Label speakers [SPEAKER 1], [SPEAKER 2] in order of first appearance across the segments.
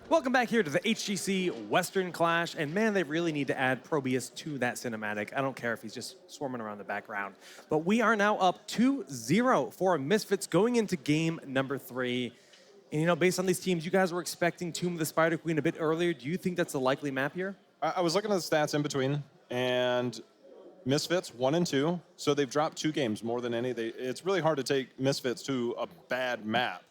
[SPEAKER 1] Welcome back here to the HGC Western Clash, and man, they really need to add Probius to that cinematic. I don't care if he's just swarming around the background. But we are now up 2-0 for Misfits going into game number 3. And you know, based on these teams, you guys were expecting Tomb of the Spider Queen a bit earlier. Do you think that's a likely map here?
[SPEAKER 2] I was looking at the stats in between, and Misfits 1 and 2, so they've dropped 2 games more than any. It's really hard to take Misfits to a bad map.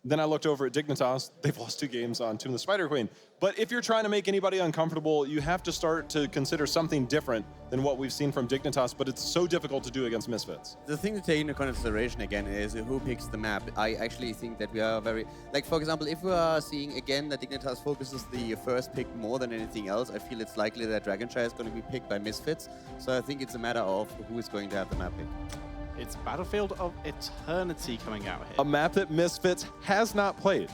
[SPEAKER 2] Then I looked over at Dignitas. They've lost 2 games on Tomb of the Spider Queen. But if you're trying to make anybody uncomfortable, you have to start to consider something different than what we've seen from Dignitas, but it's so difficult to do against Misfits.
[SPEAKER 3] The thing to take into consideration again is who picks the map. I actually think that we are very, like for example, if we are seeing again that Dignitas focuses the first pick more than anything else, I feel it's likely that Dragonshire is going to be picked by Misfits. So I think it's a matter of who is going to have the map pick.
[SPEAKER 4] It's Battlefield of Eternity coming out here.
[SPEAKER 2] A map that Misfits has not played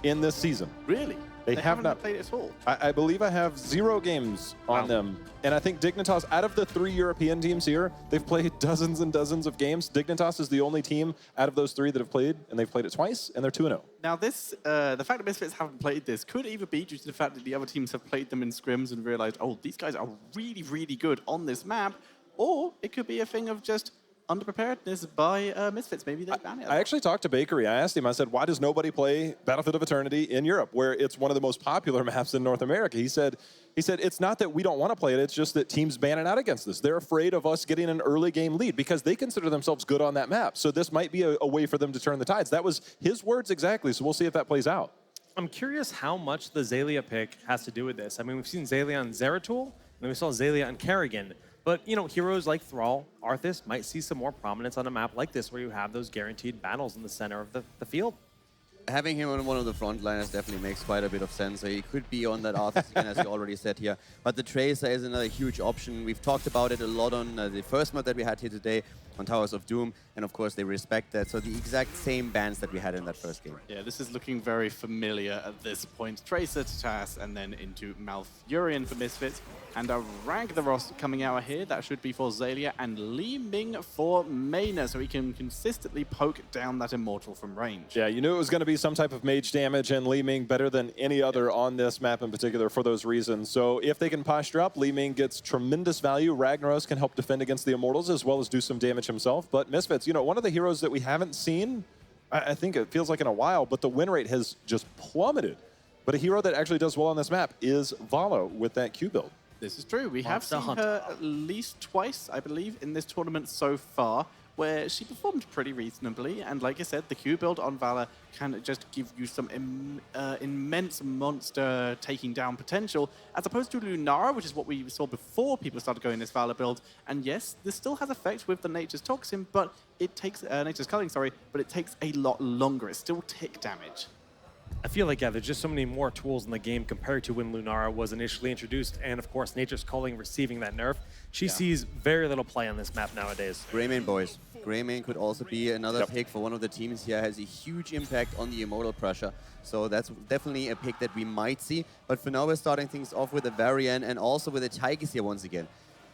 [SPEAKER 2] in this season.
[SPEAKER 4] Really?
[SPEAKER 2] They have not
[SPEAKER 4] played it at all.
[SPEAKER 2] I believe I have 0 games on them. And I think Dignitas, out of the 3 European teams here, they've played dozens and dozens of games. Dignitas is the only team out of those 3 that have played, and they've played it twice, and they're 2-0.
[SPEAKER 4] Now this, the fact that Misfits haven't played this could either be due to the fact that the other teams have played them in scrims and realized, oh, these guys are really, really good on this map, or it could be a thing of just underpreparedness by Misfits. Maybe they ban it.
[SPEAKER 2] I actually talked to Bakery. I asked him, I said, why does nobody play Battlefield of Eternity in Europe, where it's one of the most popular maps in North America? He said, it's not that we don't want to play it, it's just that teams ban it out against this. They're afraid of us getting an early game lead because they consider themselves good on that map. So this might be a way for them to turn the tides. That was his words exactly, so we'll see if that plays out.
[SPEAKER 1] I'm curious how much the Xaylia pick has to do with this. I mean, we've seen Xaylia on Zeratul, and then we saw Xaylia on Kerrigan. But, you know, heroes like Thrall, Arthas might see some more prominence on a map like this where you have those guaranteed battles in the center of the field.
[SPEAKER 3] Having him on one of the front liners definitely makes quite a bit of sense. So he could be on that Arthas again, as you already said here. But the Tracer is another huge option. We've talked about it a lot on the first map that we had here today on Towers of Doom. And of course, they respect that. So the exact same bans that we had in that first game.
[SPEAKER 4] Yeah, this is looking very familiar at this point. Tracer to TAS and then into Malfurion for Misfits. And a Ragnaros coming out here. That should be for Xaylia and Li Ming for Mena, so he can consistently poke down that Immortal from range.
[SPEAKER 2] Yeah, you knew it was going to be some type of mage damage, and Li Ming better than any other on this map in particular for those reasons. So if they can posture up, Li Ming gets tremendous value. Ragnaros can help defend against the Immortals as well as do some damage himself. But Misfits, you know, one of the heroes that we haven't seen, I think it feels like in a while, but the win rate has just plummeted. But a hero that actually does well on this map is Valo with that Q build.
[SPEAKER 4] This is true. We have seen her at least twice, I believe, in this tournament so far, where she performed pretty reasonably. And like I said, the Q build on Valor can just give you some immense monster taking down potential, as opposed to Lunara, which is what we saw before people started going this Valor build. And yes, this still has effect with the Nature's Toxin, but it takes Nature's Culling, sorry, but it takes a lot longer. It's still tick damage.
[SPEAKER 1] I feel like, yeah, there's just so many more tools in the game compared to when Lunara was initially introduced. And of course, Nature's Calling receiving that nerf. She sees very little play on this map nowadays.
[SPEAKER 3] Greymane, boys. Greymane could also be another pick for one of the teams here. Has a huge impact on the Immortal pressure. So that's definitely a pick that we might see. But for now, we're starting things off with a Varian and also with a Tigers here once again.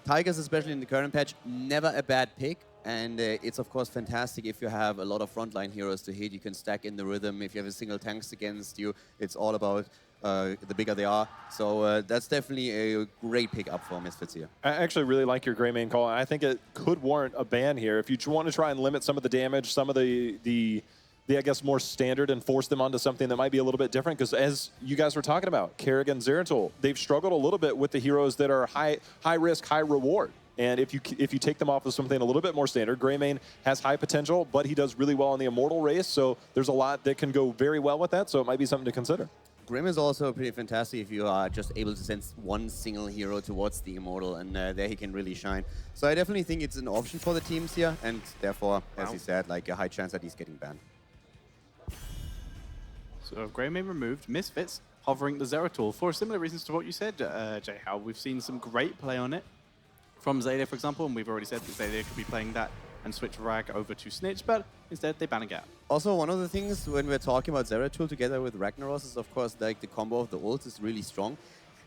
[SPEAKER 3] Tigers, especially in the current patch, never a bad pick. And it's, of course, fantastic if you have a lot of frontline heroes to hit. You can stack in the rhythm. If you have a single tanks against you, it's all about the bigger they are. So that's definitely a great pick up for Misfits here.
[SPEAKER 2] I actually really like your Greymane call. I think it could warrant a ban here. If you want to try and limit some of the damage, some of the I guess, more standard and force them onto something that might be a little bit different. Because as you guys were talking about, Kerrigan, Zeratul, they've struggled a little bit with the heroes that are high risk, high reward. And if you take them off of something a little bit more standard, Greymane has high potential, but he does really well in the Immortal race. So there's a lot that can go very well with that. So it might be something to consider.
[SPEAKER 3] Grim is also pretty fantastic if you are just able to send one single hero towards the Immortal, and there he can really shine. So I definitely think it's an option for the teams here, and therefore, as you said, like a high chance that he's getting banned.
[SPEAKER 4] So Greymane removed, Misfits hovering the Zeratul for similar reasons to what you said, Jay How. We've seen some great play on it from Xaylia, for example, and we've already said that Xaylia could be playing that and switch Rag over to Snitch, but instead they ban a gap.
[SPEAKER 3] Also, one of the things when we're talking about Zeratul together with Ragnaros is, of course, like the combo of the ult is really strong.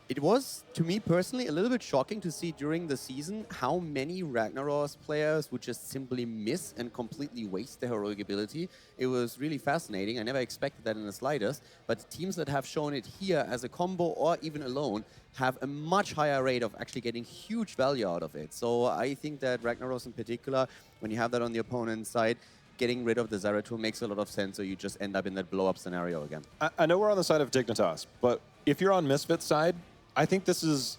[SPEAKER 3] It was, to me personally, a little bit shocking to see during the season how many Ragnaros players would just simply miss and completely waste their heroic ability. It was really fascinating. I never expected that in the slightest. But teams that have shown it here as a combo or even alone have a much higher rate of actually getting huge value out of it. So I think that Ragnaros in particular, when you have that on the opponent's side, getting rid of the Zeratul makes a lot of sense, so you just end up in that blow-up scenario again.
[SPEAKER 2] I know we're on the side of Dignitas, but if you're on Misfits' side, I think this is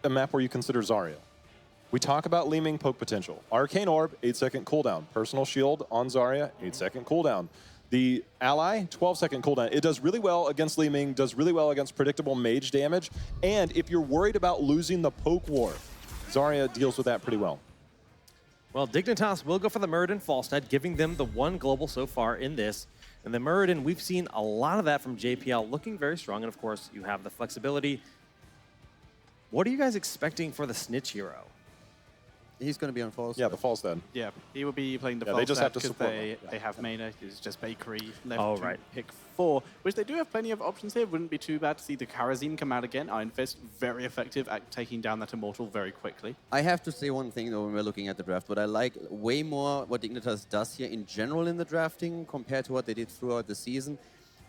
[SPEAKER 2] a map where you consider Zarya. We talk about Li Ming poke potential. Arcane Orb, 8-second cooldown. Personal Shield on Zarya, 8-second cooldown. The ally, 12-second cooldown. It does really well against Li Ming, does really well against predictable mage damage, and if you're worried about losing the poke war, Zarya deals with that pretty well.
[SPEAKER 1] Well, Dignitas will go for the Muradin Falstad, giving them the one global so far in this. And the Muradin, we've seen a lot of that from JPL, looking very strong. And of course, you have the flexibility. What are you guys expecting for the Snitch hero?
[SPEAKER 3] He's going to be on false.
[SPEAKER 2] Yeah, the Falstad.
[SPEAKER 4] Yeah, he will be playing the
[SPEAKER 2] Yeah, they just have to
[SPEAKER 4] because
[SPEAKER 2] support
[SPEAKER 4] they have Mana. It's just Bakery left
[SPEAKER 1] Oh,
[SPEAKER 4] to
[SPEAKER 1] right.
[SPEAKER 4] pick 4, which they do have plenty of options here. Wouldn't be too bad to see the Karazim come out again. Iron Fist, very effective at taking down that Immortal very quickly.
[SPEAKER 3] I have to say one thing though when we're looking at the draft. What I like way more what Dignitas does here in general in the drafting compared to what they did throughout the season,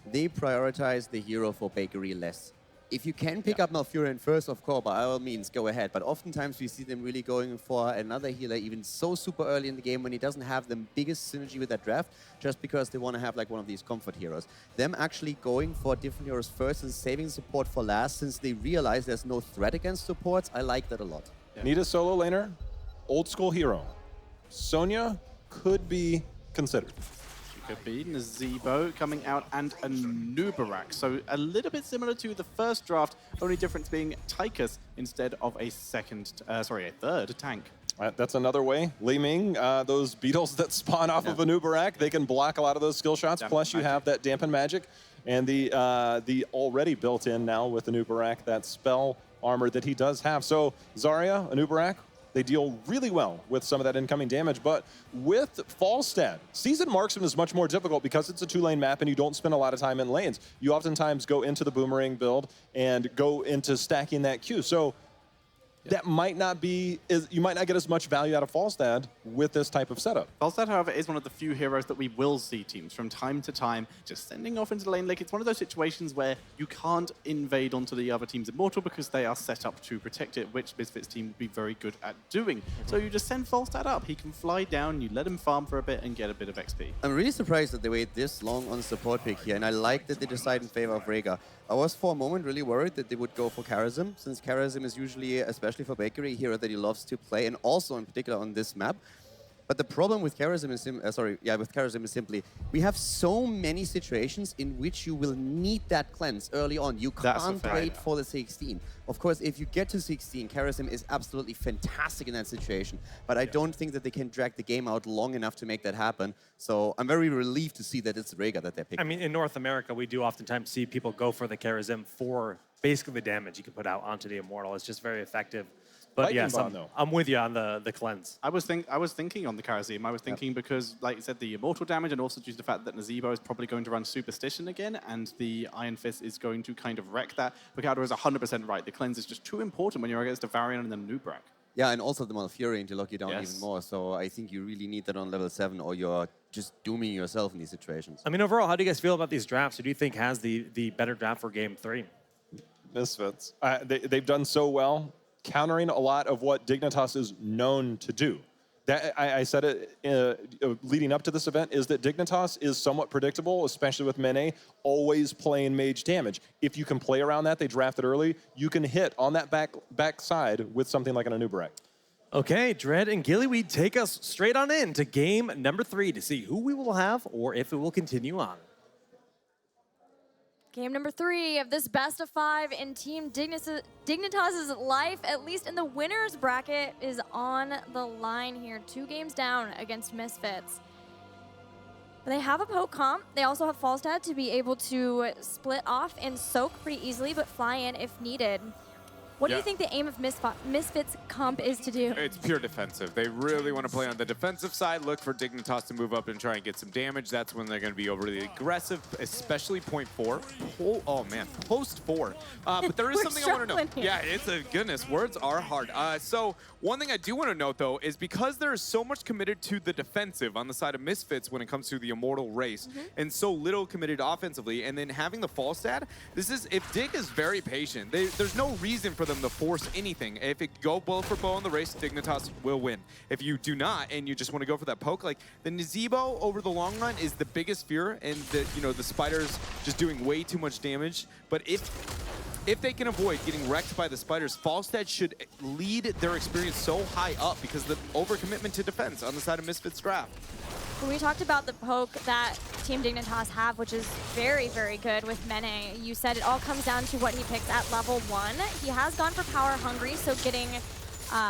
[SPEAKER 3] they prioritize the hero for Bakery less. If you can pick up Malfurion first, of course, by all means, go ahead. But oftentimes we see them really going for another healer even so super early in the game when he doesn't have the biggest synergy with that draft, just because they want to have like one of these comfort heroes. Them actually going for different heroes first and saving support for last, since they realize there's no threat against supports, I like that a lot.
[SPEAKER 2] Need a solo laner, old school hero. Sonya could be considered.
[SPEAKER 4] Could be Nazebo coming out and a Nubarak. So a little bit similar to the first draft, only difference being Tychus instead of a third tank.
[SPEAKER 2] That's another way. Li Ming, those beetles that spawn off of a Nubarak, they can block a lot of those skill shots. Plus you have that dampen magic and the already built in now with the Nubarak, that spell armor that he does have. So Zarya, a Nubarak, they deal really well with some of that incoming damage, but with Falstad, Seasoned Marksman is much more difficult because it's a 2-lane map and you don't spend a lot of time in lanes. You oftentimes go into the Boomerang build and go into stacking that Q. So that might not be, you might not get as much value out of Falstad with this type of setup.
[SPEAKER 4] Falstad, however, is one of the few heroes that we will see teams from time to time just sending off into the lane. Like, it's one of those situations where you can't invade onto the other team's Immortal because they are set up to protect it, which Misfits team would be very good at doing. So you just send Falstad up. He can fly down, you let him farm for a bit and get a bit of XP.
[SPEAKER 3] I'm really surprised that they wait this long on support pick here, and I like that they decide in favor of Rhaegar. I was for a moment really worried that they would go for Karazim, since Karazim is usually, especially for Bakery, a hero that he loves to play, and also in particular on this map. But the problem with Karazim is simply, we have so many situations in which you will need that cleanse early on. You can't wait for the 16. Of course, if you get to 16, Karazim is absolutely fantastic in that situation. But I don't think that they can drag the game out long enough to make that happen. So I'm very relieved to see that it's Rhaegar that they're picking.
[SPEAKER 1] I mean, in North America, we do oftentimes see people go for the Karazim for basically the damage you can put out onto the Immortal. It's just very effective. But yes, I'm with you on the cleanse.
[SPEAKER 4] I was thinking on the Karazim. I was thinking because, like you said, the Immortal damage, and also due to the fact that Nazebo is probably going to run Superstition again, and the Iron Fist is going to kind of wreck that. Picado is 100% right. The cleanse is just too important when you're against a Varian and then Nubarak.
[SPEAKER 3] Yeah, and also the Malfurion to lock you down even more. So I think you really need that on level 7, or you're just dooming yourself in these situations.
[SPEAKER 1] I mean, overall, how do you guys feel about these drafts? Who do you think has the better draft for Game 3?
[SPEAKER 2] Misfits. They've done so well, countering a lot of what Dignitas is known to do. That I said it leading up to this event, is that Dignitas is somewhat predictable, especially with Mene, always playing mage damage. If you can play around that, they drafted early, you can hit on that back side with something like an Anubarak.
[SPEAKER 1] Okay, Dread and Gillyweed take us straight on in to game number 3 to see who we will have or if it will continue on.
[SPEAKER 5] Game number 3 of this best of 5 in Team Dignitas' life, at least in the winner's bracket, is on the line here. 2 games down against Misfits. But they have a poke comp. They also have Falstad to be able to split off and soak pretty easily, but fly in if needed. What do you think the aim of Misfits comp is to do?
[SPEAKER 6] It's pure defensive. They really want to play on the defensive side, look for Dignitas to move up and try and get some damage. That's when they're going to be overly aggressive, especially point 4. Oh man, post 4. But there is
[SPEAKER 5] We're
[SPEAKER 6] something I want to know.
[SPEAKER 5] struggling here.
[SPEAKER 6] Yeah, it's a goodness. Words are hard. So one thing I do want to note though is because there is so much committed to the defensive on the side of Misfits when it comes to the Immortal race, and so little committed offensively, and then having the fall stat, if Dig is very patient, there's no reason for them to force anything. If it go bow for bow in the race, Dignitas will win. If you do not, and you just want to go for that poke, like the Nazebo over the long run is the biggest fear, and the spiders just doing way too much damage. But if they can avoid getting wrecked by the spiders, Falstad should lead their experience so high up because of the overcommitment to defense on the side of Misfits draft.
[SPEAKER 5] When we talked about the poke that Team Dignitas have, which is very, very good with Mene, you said it all comes down to what he picks at level 1. He has gone for power hungry, so getting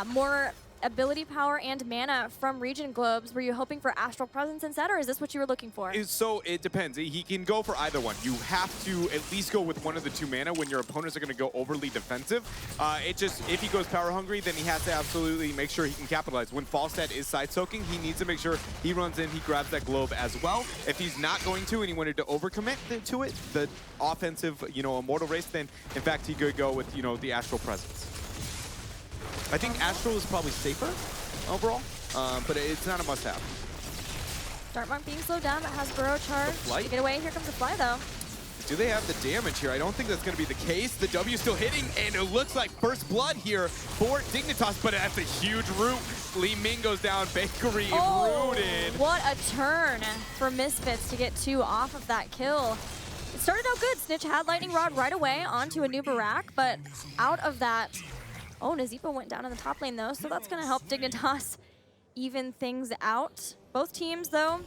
[SPEAKER 5] more ability power and mana from region globes. Were you hoping for astral presence instead, or is this what you were looking for?
[SPEAKER 6] So it depends. He can go for either one. You have to at least go with one of the 2 mana when your opponents are going to go overly defensive. If he goes power hungry, then he has to absolutely make sure he can capitalize. When Falstad is side soaking, he needs to make sure he runs in, he grabs that globe as well. If he's not going to and he wanted to overcommit to it, the offensive, Immortal race, then in fact he could go with, the astral presence. I think Astral is probably safer overall, but it's not a must-have.
[SPEAKER 5] Dartmark being slowed down, but has Burrow charge.
[SPEAKER 6] Flight?
[SPEAKER 5] Get away, here comes the fly though.
[SPEAKER 6] Do they have the damage here? I don't think that's going to be the case. The W still hitting, and it looks like first blood here for Dignitas, but that's a huge root. Li Ming goes down, Bakery rooted.
[SPEAKER 5] What a turn for Misfits to get 2 off of that kill. It started out good. Snitch had Lightning Rod right away onto a new Barak, but out of that, Nazeepa went down in the top lane though, so that's going to help Dignitas even things out. Both teams though,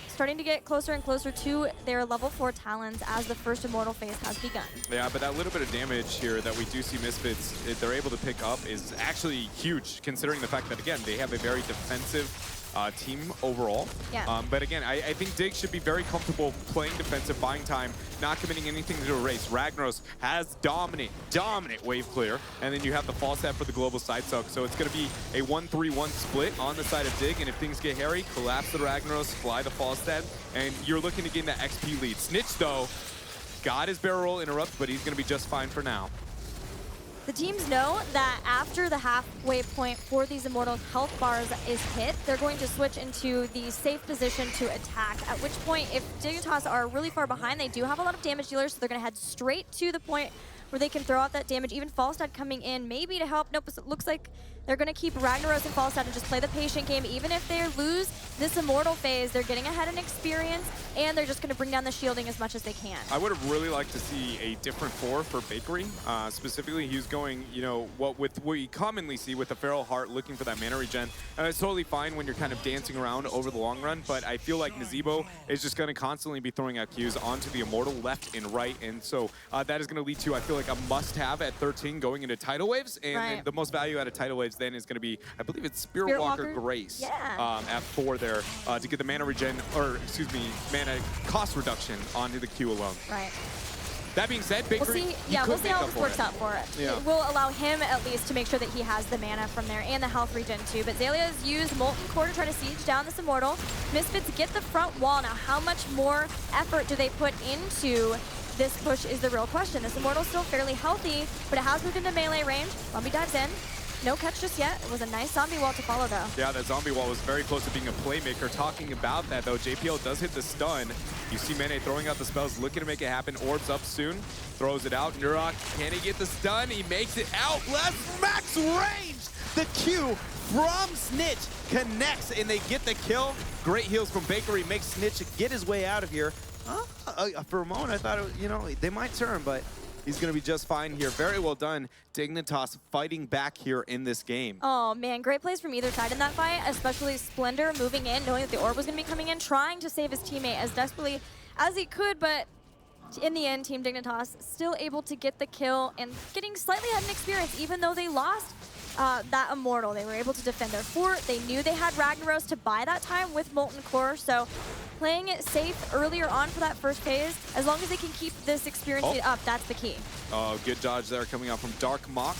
[SPEAKER 5] starting to get closer and closer to their level 4 talents as the first Immortal phase has begun.
[SPEAKER 6] Yeah, but that little bit of damage here that we do see Misfits, they're able to pick up is actually huge, considering the fact that, again, they have a very defensive team overall.
[SPEAKER 5] Yeah.
[SPEAKER 6] But again, I think Dig should be very comfortable playing defensive, buying time, not committing anything to a race. Ragnaros has dominant wave clear, and then you have the fall set for the global side soak. So it's going to be a 1-3-1 split on the side of Dig, and if things get hairy, collapse the Ragnaros, fly the fall set, and you're looking to gain that XP lead. Snitch, though, got his barrel roll interrupt, but he's going to be just fine for now.
[SPEAKER 5] The teams know that after the halfway point for these Immortals health bars is hit, they're going to switch into the safe position to attack, at which point, if Dignitas are really far behind, they do have a lot of damage dealers, so they're going to head straight to the point where they can throw out that damage. Even Falstad coming in, maybe to help. Nope, it looks like they're going to keep Ragnaros and Falstad and just play the patient game. Even if they lose this Immortal phase, they're getting ahead in experience, and they're just going to bring down the shielding as much as they can.
[SPEAKER 6] I would have really liked to see a different 4 for Bakery. Specifically, he was going, what we commonly see with the Feral Heart, looking for that mana regen. And it's totally fine when you're kind of dancing around over the long run, but I feel like Nazebo is just going to constantly be throwing out Qs onto the Immortal left and right, and so that is going to lead to, I feel like, a must-have at 13 going into Tidal Waves, and the most value out of Tidal Waves then is going to be, I believe it's Spirit Walker Grace at 4 there to get the mana regen, or excuse me, mana cost reduction onto the Q alone.
[SPEAKER 5] Right.
[SPEAKER 6] That being said, Bakery,
[SPEAKER 5] we'll see how this works out for it.
[SPEAKER 6] Yeah.
[SPEAKER 5] It will allow him at least to make sure that he has the mana from there and the health regen too. But Xaylia has used Molten Core to try to siege down this Immortal. Misfits get the front wall. Now, how much more effort do they put into this push is the real question. This Immortal's still fairly healthy, but it has moved into melee range. Zombie dives in. No catch just yet. It was a nice zombie wall to follow, though.
[SPEAKER 6] Yeah, that zombie wall was very close to being a playmaker. Talking about that, though, JPL does hit the stun. You see Mene throwing out the spells, looking to make it happen. Orbs up soon. Throws it out. Nurok, can he get the stun? He makes it out. Less max range! The Q from Snitch connects, and they get the kill. Great heals from Bakery. Makes Snitch get his way out of here. For a moment, I thought, they might turn, but he's going to be just fine here. Very well done. Dignitas fighting back here in this game.
[SPEAKER 5] Oh, man. Great plays from either side in that fight, especially Splendor moving in, knowing that the orb was going to be coming in, trying to save his teammate as desperately as he could, but in the end, Team Dignitas still able to get the kill and getting slightly ahead in experience, even though they lost that Immortal. They were able to defend their fort. They knew they had Ragnaros to buy that time with Molten Core, so playing it safe earlier on for that first phase, as long as they can keep this experience up, that's the key.
[SPEAKER 6] Oh, good dodge there coming out from Dark Mock.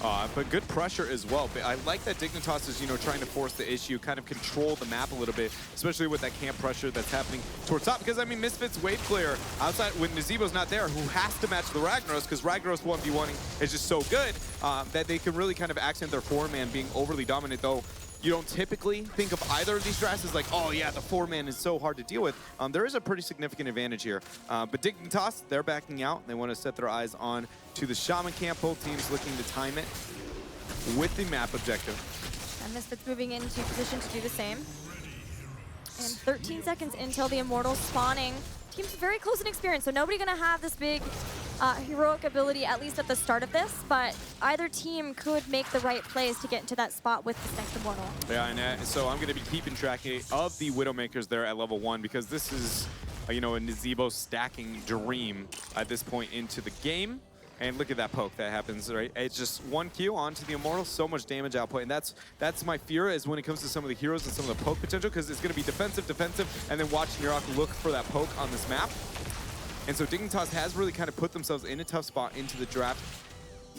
[SPEAKER 6] But good pressure as well. But I like that Dignitas is, trying to force the issue, kind of control the map a little bit, especially with that camp pressure that's happening towards top. Because, I mean, Misfits wave clear outside when Nazebo's not there, who has to match the Ragnaros, because Ragnaros 1v1 is just so good that they can really kind of accent their four-man being overly dominant, though. You don't typically think of either of these drafts as like, oh yeah, the four-man is so hard to deal with. There is a pretty significant advantage here. But Dignitas, they're backing out. They want to set their eyes on to the Shaman camp. Both teams looking to time it with the map objective.
[SPEAKER 5] And Misfits moving into position to do the same. And 13 seconds until the Immortals spawning. Team's very close in experience, so nobody gonna have this big heroic ability, at least at the start of this, but either team could make the right plays to get into that spot with this next Immortal.
[SPEAKER 6] Yeah, and so I'm going to be keeping track of the Widowmakers there at level 1 because this is, a Nazebo stacking dream at this point into the game. And look at that poke that happens, right? It's just 1 Q onto the Immortal, so much damage output. And that's my fear is when it comes to some of the heroes and some of the poke potential, because it's going to be defensive, and then watching Yurok look for that poke on this map. And so Dignitas has really kind of put themselves in a tough spot into the draft,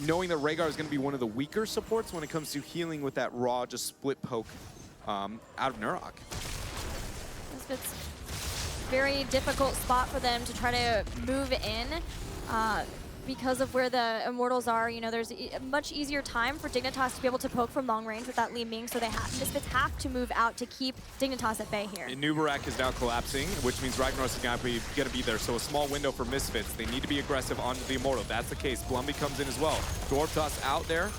[SPEAKER 6] knowing that Rhaegar is going to be one of the weaker supports when it comes to healing with that raw, just split poke out of Nurok.
[SPEAKER 5] It's very difficult spot for them to try to move in. Because of where the Immortals are, there's a much easier time for Dignitas to be able to poke from long range with that Li Ming, so Misfits have to move out to keep Dignitas at bay here.
[SPEAKER 6] And Nubarak is now collapsing, which means Ragnaros is going to be there. So a small window for Misfits. They need to be aggressive onto the Immortal. That's the case. Blumby comes in as well. Dwarftoss out there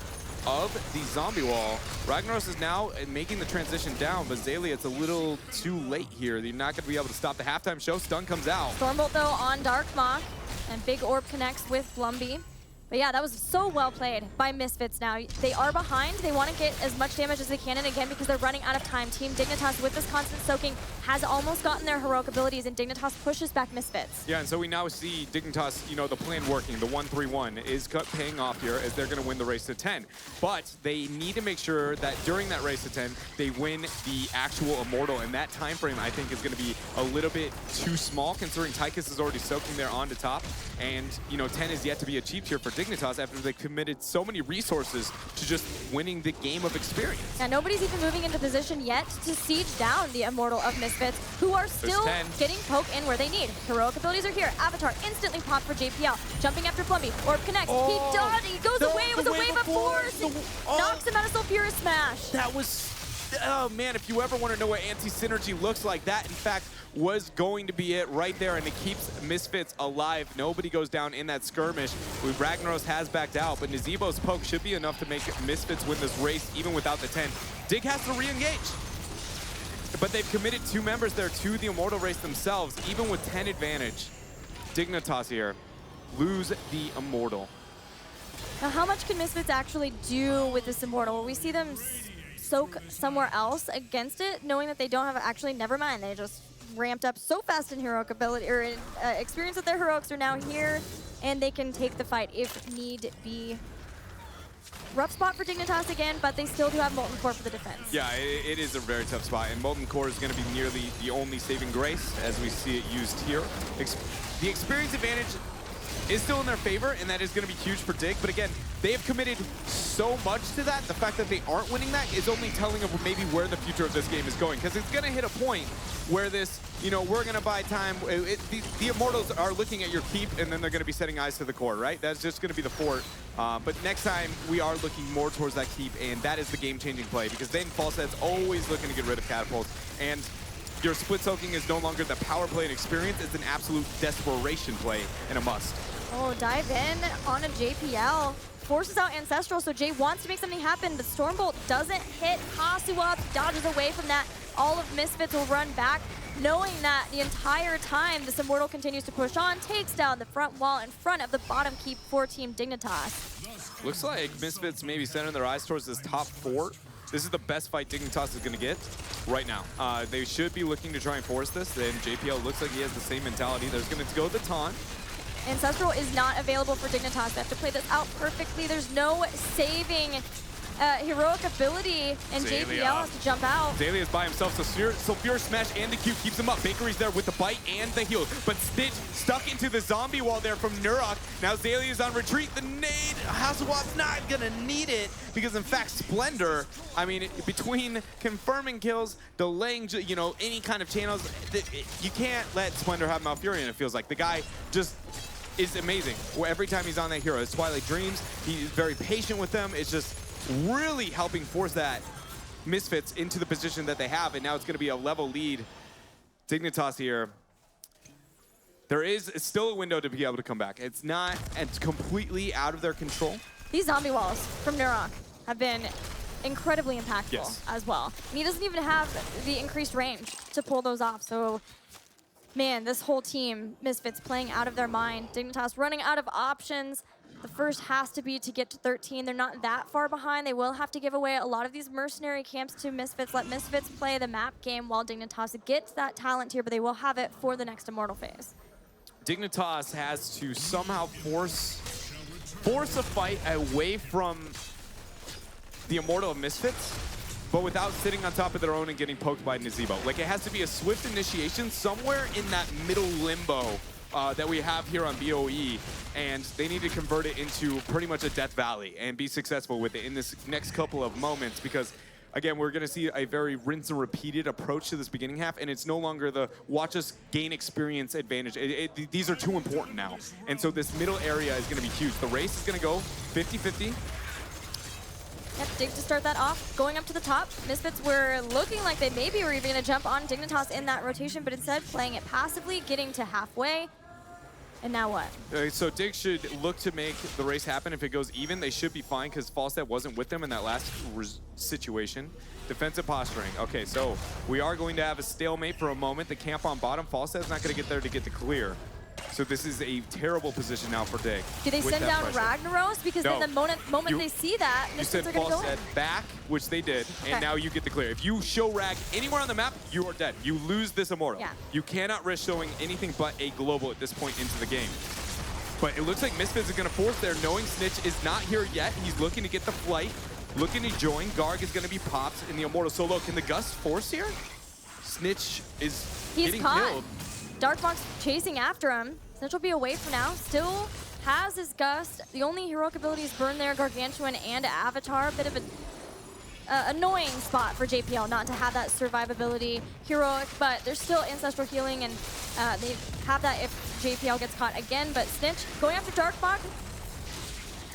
[SPEAKER 6] of the zombie wall. Ragnaros is now making the transition down, but Zaylia, it's a little too late here. You're not going to be able to stop the halftime show. Stun comes out.
[SPEAKER 5] Stormbolt, though, on Darkmoth. And Big Orb connects with Blumby. But yeah, that was so well played by Misfits now. They are behind. They want to get as much damage as they can, and again, because they're running out of time. Team Dignitas, with this constant soaking, has almost gotten their heroic abilities, and Dignitas pushes back Misfits.
[SPEAKER 6] Yeah, and so we now see Dignitas, the plan working. The 1-3-1 is paying off here as they're going to win the race to 10. But they need to make sure that during that race to 10, they win the actual Immortal, and that time frame, I think, is going to be a little bit too small, considering Tychus is already soaking there onto top. And, 10 is yet to be achieved here for Dignitas after they committed so many resources to just winning the game of experience.
[SPEAKER 5] Yeah, nobody's even moving into position yet to siege down the Immortal of Misfits, who are still getting poke in where they need. Heroic abilities are here. Avatar instantly popped for JPL. Jumping after Blumby. Orb connects.
[SPEAKER 6] Oh,
[SPEAKER 5] He goes away. It was a wave of force. Knocks him out of Sulfuris Smash.
[SPEAKER 6] That was... Oh, man, if you ever want to know what anti-synergy looks like, that, in fact, was going to be it right there, and it keeps Misfits alive. Nobody goes down in that skirmish. Ragnaros has backed out, but Nazebo's poke should be enough to make Misfits win this race, even without the 10. Dig has to re-engage. But they've committed 2 members there to the Immortal race themselves, even with 10 advantage. Dignitas here lose the Immortal.
[SPEAKER 5] Now, how much can Misfits actually do with this Immortal? Will we see them soak somewhere else against it, knowing that they don't have actually, never mind, they just ramped up so fast in heroic ability or in experience with their heroics are now here, and they can take the fight if need be. Rough spot for Dignitas again, but they still do have Molten Core for the defense.
[SPEAKER 6] Yeah, it is a very tough spot, and Molten Core is going to be nearly the only saving grace as we see it used here. The experience advantage is still in their favor, and that is going to be huge for Dig. But again, they have committed so much to that. The fact that they aren't winning that is only telling of maybe where the future of this game is going. Because it's going to hit a point where this, we're going to buy time. The Immortals are looking at your keep, and then they're going to be setting eyes to the core, right? That's just going to be the fort. But next time, we are looking more towards that keep, and that is the game-changing play. Because then Falset's always looking to get rid of catapults. And your split soaking is no longer the power play and experience. It's an absolute desperation play and a must.
[SPEAKER 5] Oh, dive in on a JPL. Forces out Ancestral, so Jay wants to make something happen, but Stormbolt doesn't hit Hasuwa, dodges away from that. All of Misfits will run back, knowing that the entire time this Immortal continues to push on, takes down the front wall in front of the bottom keep for Team Dignitas.
[SPEAKER 6] Looks like Misfits maybe centering their eyes towards this top 4. This is the best fight Dignitas is going to get right now. They should be looking to try and force this, and JPL looks like he has the same mentality. There's going to go the taunt.
[SPEAKER 5] Ancestral is not available for Dignitas. They have to play this out perfectly. There's no saving heroic ability, and
[SPEAKER 6] Xaylia.
[SPEAKER 5] JPL has to jump out.
[SPEAKER 6] Xaylia is by himself, so Furious Smash and the Q keeps him up. Bakery's there with the bite and the heal, but Stitch stuck into the zombie wall there from Nurok. Now Xaylia is on retreat. The nade, Hasselhoff's not gonna need it because in fact Splendor, I mean, between confirming kills, delaying, you know, any kind of channels, you can't let Splendor have Malfurion. It feels like the guy just is amazing. Every time he's on that hero, his Twilight Dreams, he's very patient with them. It's just really helping force that Misfits into the position that they have, and now it's going to be a level lead. Dignitas here. There is still a window to be able to come back. It's not completely out of their control.
[SPEAKER 5] These zombie walls from Nurok have been incredibly impactful
[SPEAKER 6] Yes.
[SPEAKER 5] as well. And he doesn't even have the increased range to pull those off. So, man, this whole team, Misfits, playing out of their mind. Dignitas running out of options. The first has to be to get to 13. They're not that far behind. They will have to give away a lot of these mercenary camps to Misfits. Let Misfits play the map game while Dignitas gets that talent here, but they will have it for the next Immortal phase.
[SPEAKER 6] Dignitas has to somehow force a fight away from the Immortal of Misfits, but without sitting on top of their own and getting poked by Nazebo. Like, it has to be a swift initiation somewhere in that middle limbo that we have here on BOE, and they need to convert it into pretty much a Death Valley and be successful with it in this next couple of moments, because again, we're going to see a very rinse and repeated approach to this beginning half, and it's no longer the watch us gain experience advantage. These are too important now, and so this middle area is going to be huge. The race is going to go 50-50.
[SPEAKER 5] Yep, Dig to start that off, going up to the top. Misfits were looking like they maybe were even going to jump on Dignitas in that rotation, but instead playing it passively, getting to halfway. And now what?
[SPEAKER 6] So Dig should look to make the race happen. If it goes even, they should be fine because Falstad wasn't with them in that last situation. Defensive posturing. Okay, so we are going to have a stalemate for a moment. The camp on bottom, Falstad's not going to get there to get the clear. So this is a terrible position now for Dig.
[SPEAKER 5] Do they send down Ragnaros? Because
[SPEAKER 6] No.
[SPEAKER 5] then the moment they see that,
[SPEAKER 6] You
[SPEAKER 5] Misfits
[SPEAKER 6] send
[SPEAKER 5] are going to go in.
[SPEAKER 6] Falstad back, which they did, and
[SPEAKER 5] Okay.
[SPEAKER 6] now you get the clear. If you show Rag anywhere on the map, you are dead. You lose this Immortal.
[SPEAKER 5] Yeah.
[SPEAKER 6] You cannot risk showing anything but a global at this point into the game. But it looks like Misfits is going to force there, knowing Snitch is not here yet. He's looking to get the flight, looking to join. Garg is going to be popped in the Immortal solo. Can the Gust force here? Snitch is
[SPEAKER 5] He's
[SPEAKER 6] getting
[SPEAKER 5] caught.
[SPEAKER 6] killed.
[SPEAKER 5] Darkbox chasing after him. Snitch will be away for now. Still has his Gust. The only heroic abilities burn there, Gargantuan and Avatar. Bit of an annoying spot for JPL not to have that survivability heroic, but there's still ancestral healing, and they have that if JPL gets caught again. But Snitch going after Darkbox,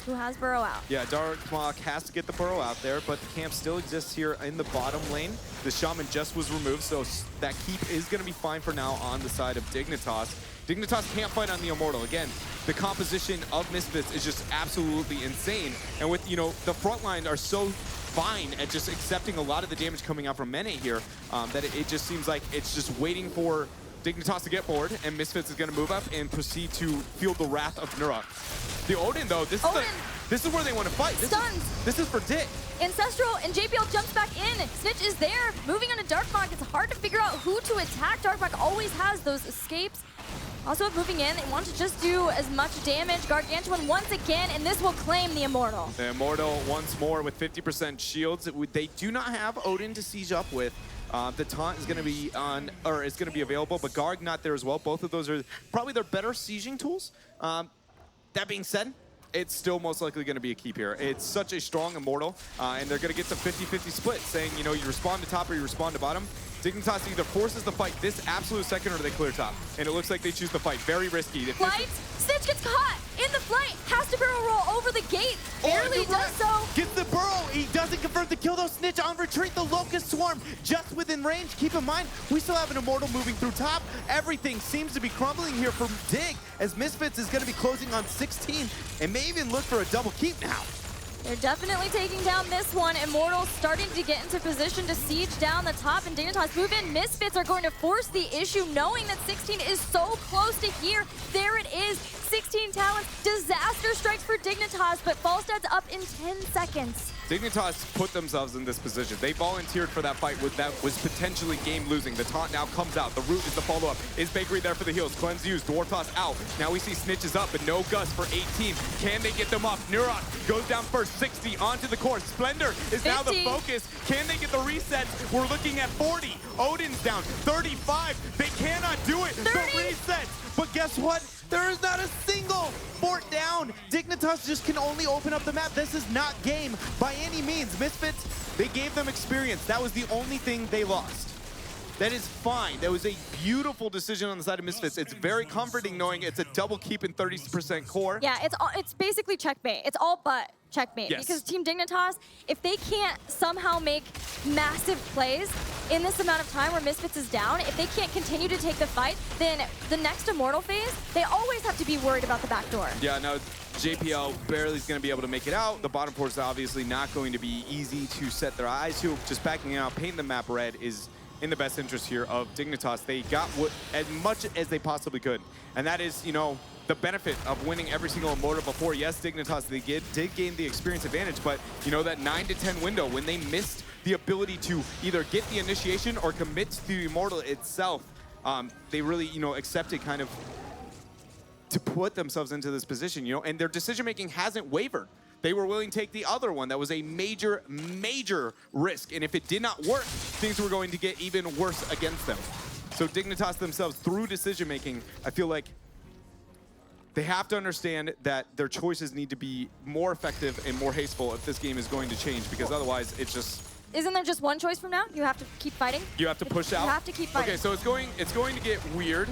[SPEAKER 5] who has Burrow out.
[SPEAKER 6] Yeah, Darkmock has to get the burrow out there, but the camp still exists here in the bottom lane. The Shaman just was removed, so that keep is going to be fine for now on the side of Dignitas. Dignitas can't fight on the Immortal. Again, the composition of Misfits is just absolutely insane. And with, you know, the front line are so fine at just accepting a lot of the damage coming out from Mene here that it just seems like it's just waiting for Dignitas to get bored, and Misfits is going to move up and proceed to feel the wrath of Nurok. The Odin, though, this is where they want to fight. This is for Dig.
[SPEAKER 5] Ancestral, and JPL jumps back in. Snitch is there, moving on to Darkbox. It's hard to figure out who to attack. Darkbox always has those escapes. Also moving in, they want to just do as much damage. Gargantuan once again, and this will claim the Immortal.
[SPEAKER 6] The Immortal once more with 50% shields. They do not have Odin to siege up with. The taunt is going to be on, or is going to be available, but Garg not there as well. Both of those are probably their better sieging tools. That being said, it's still most likely going to be a keep here. It's such a strong Immortal, and they're going to get some 50-50 split, saying, you know, you respond to top or you respond to bottom. Dignitas either forces the fight this absolute second or they clear top. And it looks like they choose the fight. Very risky.
[SPEAKER 5] Flight, Snitch gets caught in the flight, has to barrel roll over the gate. Barely does so.
[SPEAKER 6] Gets the burrow. He doesn't confirm the kill though. Snitch on retreat. The Locust Swarm just within range. Keep in mind, we still have an Immortal moving through top. Everything seems to be crumbling here for Dig, as Misfits is going to be closing on 16 and may even look for a double keep now.
[SPEAKER 5] They're definitely taking down this one. Immortals starting to get into position to siege down the top, and Dignitas move in. Misfits are going to force the issue, knowing that 16 is so close to here. There it is, 16 talents. Disaster strikes for Dignitas, but Falstad's up in 10 seconds.
[SPEAKER 6] Dignitas put themselves in this position. They volunteered for that fight that was potentially game-losing. The taunt now comes out. The root is the follow-up. Is Bakery there for the heals? Cleanse used. Dwarf Toss out. Now we see Snitches up, but no Gus for 18. Can they get them off? Nurok goes down first. 60 onto the core. Splendor is now the
[SPEAKER 5] 50.
[SPEAKER 6] focus. Can they get the resets? We're looking at 40. Odin's down. 35. They cannot do it.
[SPEAKER 5] 30.
[SPEAKER 6] The resets.
[SPEAKER 7] But guess what? There is not a single fort down. Dignitas just can only open up the map. This is not game by any means. Misfits, they gave them experience. That was the only thing they lost.
[SPEAKER 6] That is fine. That was a beautiful decision on the side of Misfits. It's very comforting knowing it's a double keep in 30% core.
[SPEAKER 5] Yeah, it's basically checkmate. It's all but checkmate.
[SPEAKER 6] Yes.
[SPEAKER 5] Because Team Dignitas, if they can't somehow make massive plays in this amount of time where Misfits is down, if they can't continue to take the fight, then the next Immortal phase, they always have to be worried about the back door.
[SPEAKER 6] Yeah, no, JPL barely is going to be able to make it out. The bottom port is obviously not going to be easy to set their eyes to. Just backing out, painting the map red is in the best interest here of Dignitas. They got as much as they possibly could. And that is, you know, the benefit of winning every single Immortal before. Yes, Dignitas, they did gain the experience advantage, but, you know, that 9 to 10 window, when they missed the ability to either get the initiation or commit to the Immortal itself, they really, you know, accepted kind of to put themselves into this position, you know, and their decision-making hasn't wavered. They were willing to take the other one that was a major, major risk. And if it did not work, things were going to get even worse against them. So Dignitas themselves, through decision-making, I feel like they have to understand that their choices need to be more effective and more hasteful if this game is going to change, because otherwise it's just...
[SPEAKER 5] Isn't there just one choice from now? You have to keep fighting?
[SPEAKER 6] You have to push out?
[SPEAKER 5] You have to keep fighting.
[SPEAKER 6] Okay, so it's going to get weird.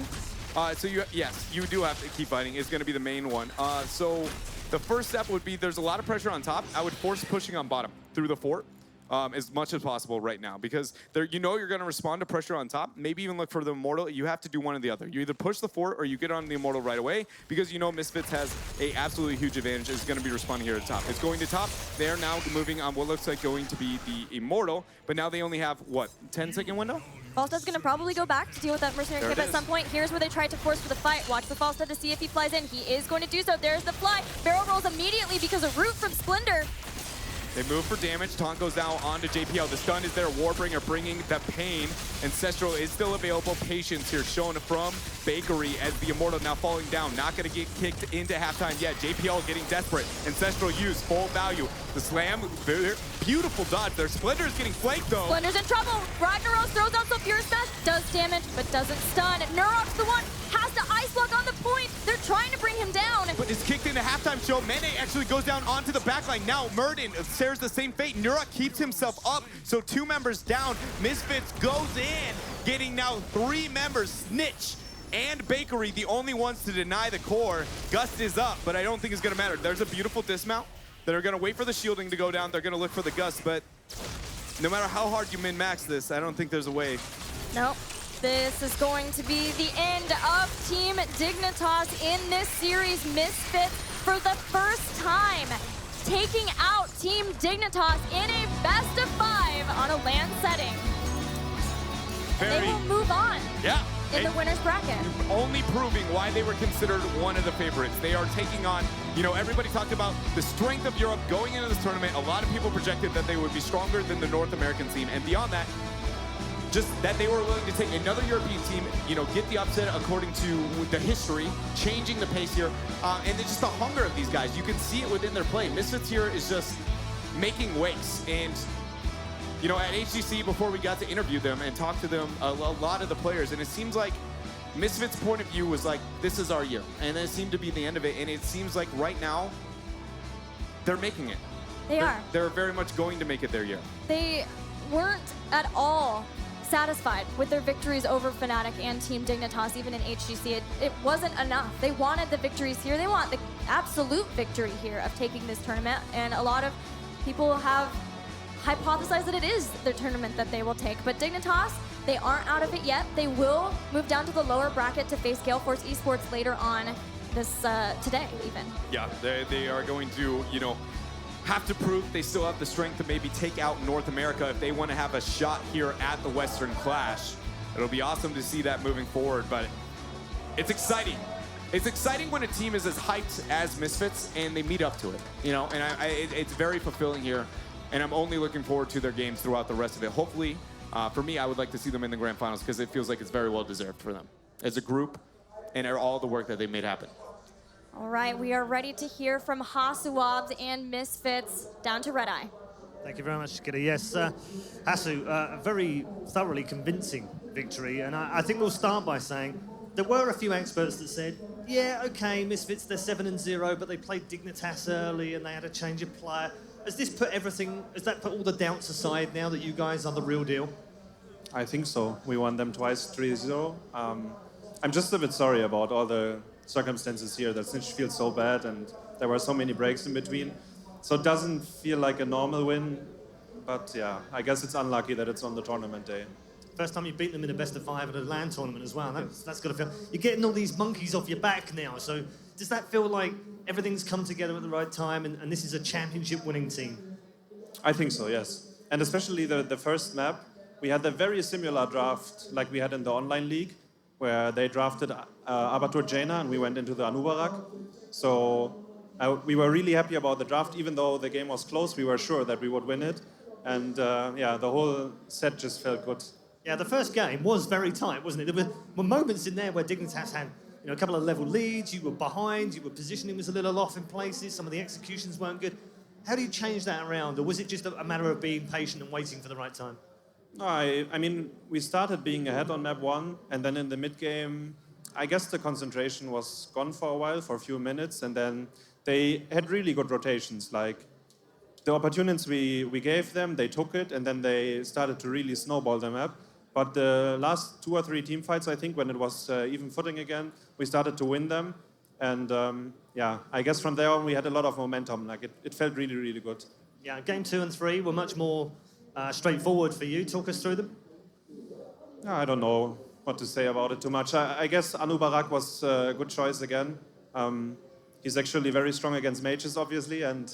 [SPEAKER 6] Yes, you do have to keep fighting. It's going to be the main one. So the first step would be there's a lot of pressure on top. I would force pushing on bottom through the fort as much as possible right now, because you know you're going to respond to pressure on top. Maybe even look for the Immortal. You have to do one or the other. You either push the fort or you get on the Immortal right away, because you know Misfits has a absolutely huge advantage. It's going to be responding here at top. It's going to top. They're now moving on what looks like going to be the Immortal, but now they only have, what, 10-second window?
[SPEAKER 5] Falsta's gonna probably go back to deal with that mercenary
[SPEAKER 6] There
[SPEAKER 5] kip
[SPEAKER 6] it
[SPEAKER 5] at
[SPEAKER 6] is.
[SPEAKER 5] some point. Here's where they tried to force for the fight. Watch the Falsta to see if he flies in. He is going to do so. There's the fly. Barrel rolls immediately because of root from Splendor.
[SPEAKER 6] They move for damage. Taunt goes down onto JPL. The stun is there. Warbringer bringing the pain. Ancestral is still available. Patience here shown from Bakery as the Immortal now falling down. Not going to get kicked into halftime yet. JPL getting desperate. Ancestral use, full value. The slam, beautiful dodge there. Splendor is getting flanked though.
[SPEAKER 5] Splender's in trouble. Ragnaros throws out Sulfurous Smash. Does damage, but doesn't stun. Nurok's the one. Has to ice block on the point. They're trying to bring him down.
[SPEAKER 6] But it's kicked into halftime show. Mene actually goes down onto the backline. Now Murden shares the same fate. Nurok keeps himself up, so 2 members down. Misfits goes in, getting now 3 members. Snitch and Bakery, the only ones to deny the core. Gust is up, but I don't think it's going to matter. There's a beautiful dismount. They're going to wait for the shielding to go down. They're going to look for the Gust, but no matter how hard you min-max this, I don't think there's a way.
[SPEAKER 5] Nope. This is going to be the end of Team Dignitas in this series. Misfits, for the first time, taking out Team Dignitas in a best-of-5 on a LAN setting. And they will move on
[SPEAKER 6] Yeah.
[SPEAKER 5] in the winner's bracket.
[SPEAKER 6] Only proving why they were considered one of the favorites. They are taking on, you know, everybody talked about the strength of Europe going into this tournament. A lot of people projected that they would be stronger than the North American team. And beyond that, just that they were willing to take another European team, you know, get the upset according to the history, changing the pace here, and it's just the hunger of these guys. You can see it within their play. Misfits here is just making waves. And, you know, at HGC, before we got to interview them and talk to them, a lot of the players, and it seems like Misfits' point of view was like, this is our year. And it seemed to be the end of it. And it seems like right now, they're making it.
[SPEAKER 5] They are.
[SPEAKER 6] They're very much going to make it their year.
[SPEAKER 5] They weren't at all satisfied with their victories over Fnatic and Team Dignitas, even in HGC. It wasn't enough. They wanted the victories here. They want the absolute victory here of taking this tournament. And a lot of people have hypothesized that it is the tournament that they will take. But Dignitas, they aren't out of it yet. They will move down to the lower bracket to face Gale Force Esports later on this today, even.
[SPEAKER 6] Yeah, they are going to, you know, have to prove they still have the strength to maybe take out North America if they want to have a shot here at the Western Clash. It'll be awesome to see that moving forward, but it's exciting. It's exciting when a team is as hyped as Misfits and they meet up to it, you know, and it's very fulfilling here and I'm only looking forward to their games throughout the rest of it. Hopefully, for me, I would like to see them in the grand finals because it feels like it's very well deserved for them as a group and all the work that they made happen.
[SPEAKER 5] All right, we are ready to hear from Hasuabs and Misfits. Down to Red Eye.
[SPEAKER 8] Thank you very much, Skidder. Yes, Hasu, a very thoroughly convincing victory. And I think we'll start by saying there were a few experts that said, yeah, okay, Misfits, they're 7-0, but they played Dignitas early and they had a change of player. Has that put all the doubts aside now that you guys are the real deal?
[SPEAKER 9] I think so. We won them twice, 3-0. I'm just a bit sorry about all the circumstances here. That Snitch feels so bad and there were so many breaks in between. So it doesn't feel like a normal win, but yeah, I guess it's unlucky that it's on the tournament day.
[SPEAKER 8] First time you beat them in a best-of-5 at a LAN tournament as well. That's got to feel... You're getting all these monkeys off your back now, so does that feel like everything's come together at the right time and this is a championship-winning team?
[SPEAKER 9] I think so, yes. And especially the first map, we had a very similar draft like we had in the online league, where they drafted Abatur Jaina and we went into the Anubarak. So we were really happy about the draft. Even though the game was close, we were sure that we would win it. And yeah, the whole set just felt good.
[SPEAKER 8] Yeah, the first game was very tight, wasn't it? There were moments in there where Dignitas had a couple of level leads, you were behind, your positioning was a little off in places, some of the executions weren't good. How do you change that around? Or was it just a matter of being patient and waiting for the right time?
[SPEAKER 9] No, I mean, we started being ahead on map 1, and then in the mid-game, I guess the concentration was gone for a while, for a few minutes, and then they had really good rotations. Like, the opportunities we gave them, they took it, and then they started to really snowball the map. But the last 2 or 3 team fights, I think, when it was even footing again, we started to win them. And yeah, I guess from there on, we had a lot of momentum. Like, it felt really, really good.
[SPEAKER 8] Yeah, game 2 and 3 were much more straightforward for you. Talk us through them.
[SPEAKER 9] I don't know what to say about it too much. I guess Anubarak was a good choice again. He's actually very strong against mages, obviously, and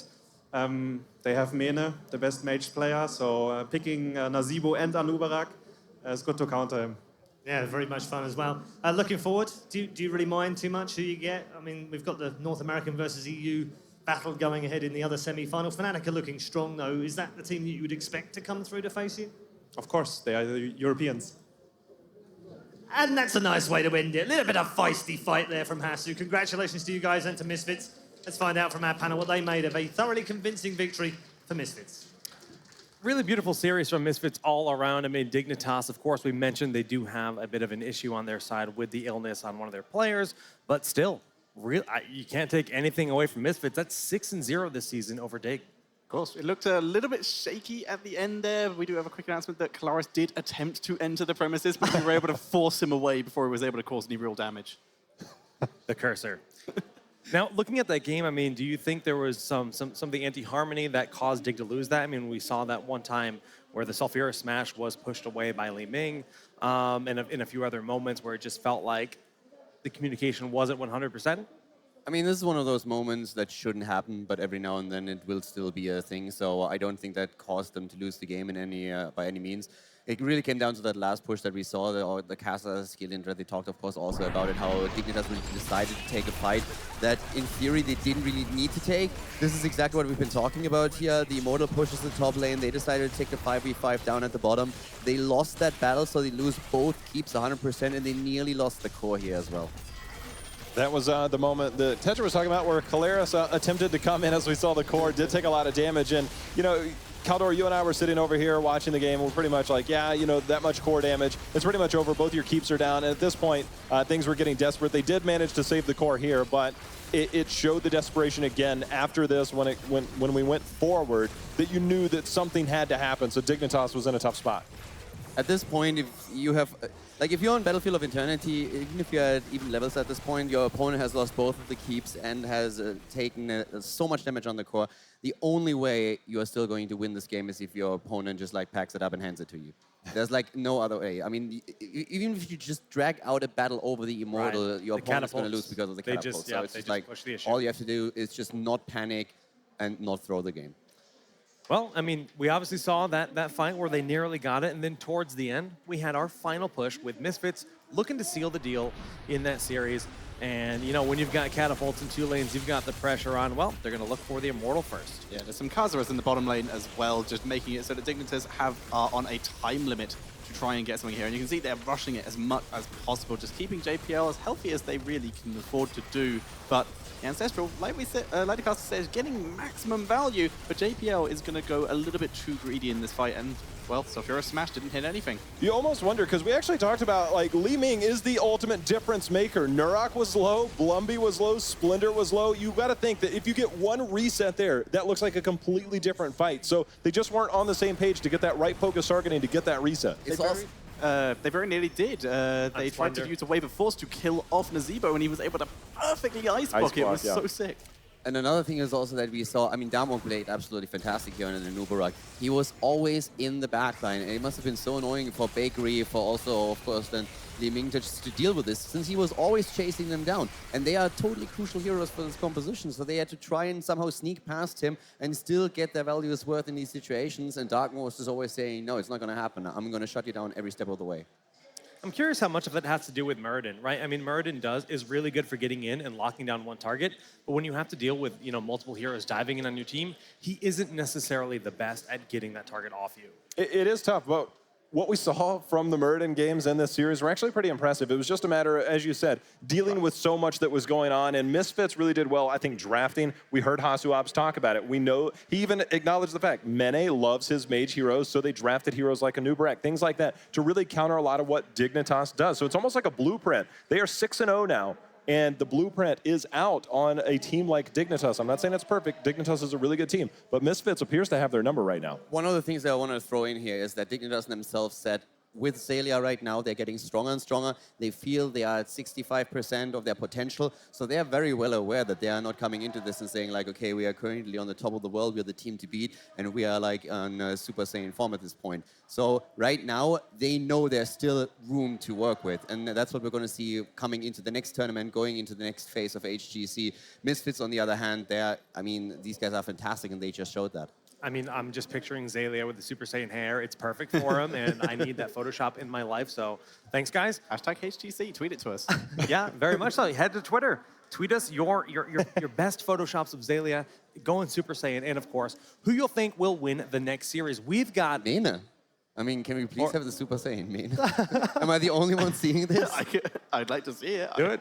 [SPEAKER 9] they have Mene, the best mage player, so picking Nazeebo and Anubarak is good to counter him.
[SPEAKER 8] Yeah, very much fun as well. Looking forward, do you really mind too much who you get? I mean, we've got the North American versus EU battle going ahead in the other semi-final. Fnatic are looking strong, though. Is that the team that you would expect to come through to face you?
[SPEAKER 9] Of course, they are the Europeans.
[SPEAKER 8] And that's a nice way to end it. A little bit of feisty fight there from Hasu. Congratulations to you guys and to Misfits. Let's find out from our panel what they made of a thoroughly convincing victory for Misfits.
[SPEAKER 1] Really beautiful series from Misfits all around. I mean, Dignitas, of course, we mentioned they do have a bit of an issue on their side with the illness on one of their players, but still, you can't take anything away from Misfits. That's 6-0 this season over Dig.
[SPEAKER 4] Of course, it looked a little bit shaky at the end there. We do have a quick announcement that Kalaris did attempt to enter the premises, but we were able to force him away before he was able to cause any real damage.
[SPEAKER 1] The cursor. Now, looking at that game, I mean, do you think there was some of the anti-harmony that caused Dig to lose that? I mean, we saw that one time where the Sulfura Smash was pushed away by Li Ming, and in a few other moments where it just felt like the communication wasn't 100%.
[SPEAKER 3] I mean, this is one of those moments that shouldn't happen, but every now and then it will still be a thing. So I don't think that caused them to lose the game in by any means. It really came down to that last push that we saw, the Casa skill intra. They talked, of course, also about it, how Dignitas really decided to take a fight that, in theory, they didn't really need to take. This is exactly what we've been talking about here. The Immortal pushes the top lane. They decided to take the 5v5 down at the bottom. They lost that battle, so they lose both keeps 100%, and they nearly lost the core here as well.
[SPEAKER 2] That was the moment that Tetra was talking about where Kalaris attempted to come in as we saw the core, did take a lot of damage. And, you know, Kaldor, you and I were sitting over here watching the game. We're pretty much like, yeah, you know, that much core damage. It's pretty much over. Both your keeps are down. And at this point, things were getting desperate. They did manage to save the core here, but it showed the desperation again after this when we went forward that you knew that something had to happen. So Dignitas was in a tough spot.
[SPEAKER 3] At this point, if you have, like, if you're on Battlefield of Eternity, even if you're at even levels at this point, your opponent has lost both of the keeps and has taken so much damage on the core. The only way you are still going to win this game is if your opponent just like packs it up and hands it to you. There's like no other way. I mean, even if you just drag out a battle over the Immortal, your opponent's going to lose because of the catapult. So it's just like all you have to do is just not panic and not throw the game.
[SPEAKER 1] Well, I mean, we obviously saw that fight where they nearly got it, and then towards the end, we had our final push with Misfits looking to seal the deal in that series. And, you know, when you've got catapults in 2 lanes, you've got the pressure on, well, they're going to look for the Immortal first.
[SPEAKER 4] Yeah, there's some Kazuras in the bottom lane as well, just making it so that Dignitas are on a time limit to try and get something here. And you can see they're rushing it as much as possible, just keeping JPL as healthy as they really can afford to do. But Ancestral, like we said, like the caster says, getting maximum value, but JPL is going to go a little bit too greedy in this fight. And, well, Sulfura Smash didn't hit anything.
[SPEAKER 2] You almost wonder, because we actually talked about, like, Li Ming is the ultimate difference maker. Nurak was low, Blumby was low, Splendor was low. You've got to think that if you get one reset there, that looks like a completely different fight. So they just weren't on the same page to get that right focus targeting to get that reset.
[SPEAKER 4] They very nearly did. They tried to use a wave of force to kill off Nazeebo, and he was able to perfectly ice block it. It was so sick.
[SPEAKER 3] And another thing is also that we saw, I mean, Damo played absolutely fantastic here in the Nubarak. He was always in the backline, and it must have been so annoying for Bakery, for also, of course, then Li Ming to deal with this, since he was always chasing them down. And they are totally crucial heroes for this composition, so they had to try and somehow sneak past him and still get their values worth in these situations. And Darkmoor was just always saying, no, it's not going to happen. I'm going to shut you down every step of the way.
[SPEAKER 1] I'm curious how much of that has to do with Muradin, right? I mean, Muradin is really good for getting in and locking down one target, but when you have to deal with, you know, multiple heroes diving in on your team, he isn't necessarily the best at getting that target off you.
[SPEAKER 2] It is tough, but what we saw from the Muradin games in this series were actually pretty impressive. It was just a matter, as you said, dealing with so much that was going on, and Misfits really did well, I think, drafting. We heard Hasuops talk about it. We know, he even acknowledged the fact, Mene loves his mage heroes, so they drafted heroes like a Nubarak, things like that, to really counter a lot of what Dignitas does. So it's almost like a blueprint. They are 6-0 now, and the blueprint is out on a team like Dignitas. I'm not saying it's perfect. Dignitas is a really good team, but Misfits appears to have their number right now.
[SPEAKER 3] One of the things that I want to throw in here is that Dignitas themselves said, with Xaylia right now, they're getting stronger and stronger. They feel they are at 65% of their potential. So they are very well aware that they are not coming into this and saying like, okay, we are currently on the top of the world. We're the team to beat. And we are like on Super Saiyan form at this point. So right now, they know there's still room to work with. And that's what we're going to see coming into the next tournament, going into the next phase of HGC. Misfits, on the other hand, these guys are fantastic, and they just showed that.
[SPEAKER 1] I mean, I'm just picturing Xaylia with the Super Saiyan hair. It's perfect for him, and I need that Photoshop in my life. So thanks, guys.
[SPEAKER 4] Hashtag HGC, tweet it to us.
[SPEAKER 1] Yeah, very much so. Head to Twitter. Tweet us your best Photoshops of Xaylia going Super Saiyan, and of course, who you'll think will win the next series. We've got...
[SPEAKER 3] Mena. I mean, can we please have the Super Saiyan, Mena? Am I the only one seeing this?
[SPEAKER 4] I'd like to see it.
[SPEAKER 1] Do it.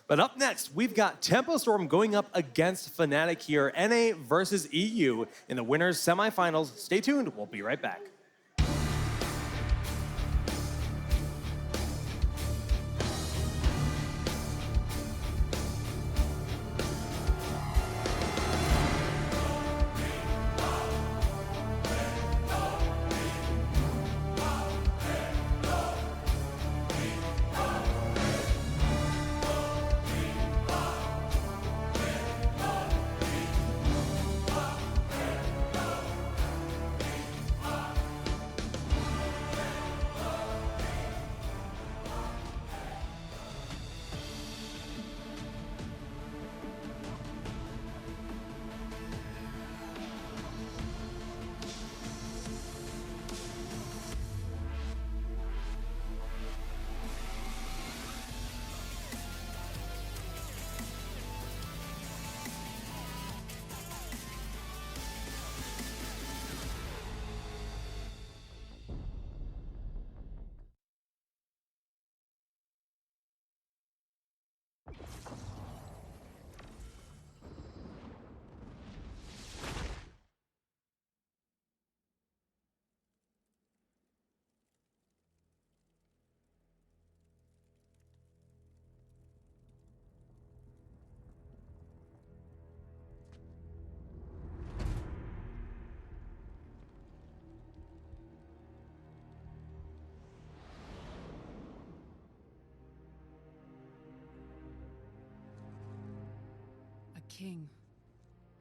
[SPEAKER 1] But up next, we've got Tempo Storm going up against Fnatic here. NA versus EU in the winners semifinals. Stay tuned. We'll be right back.
[SPEAKER 10] King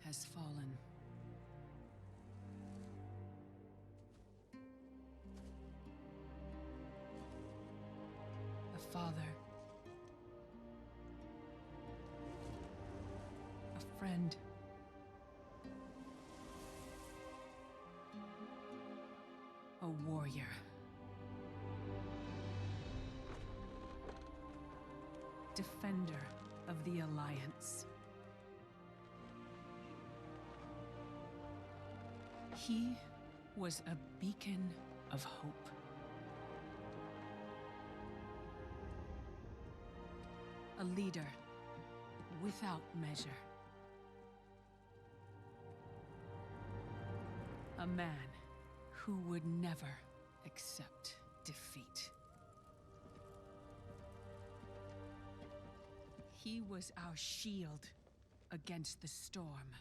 [SPEAKER 10] has fallen. A father. A friend. A warrior. defender of the Alliance. He was a beacon of hope. A leader without measure. A man who would never accept defeat. He was our shield against the storm.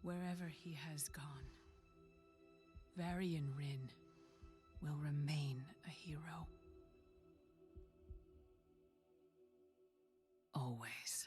[SPEAKER 10] Wherever he has gone, Varian Rin will remain a hero. Always.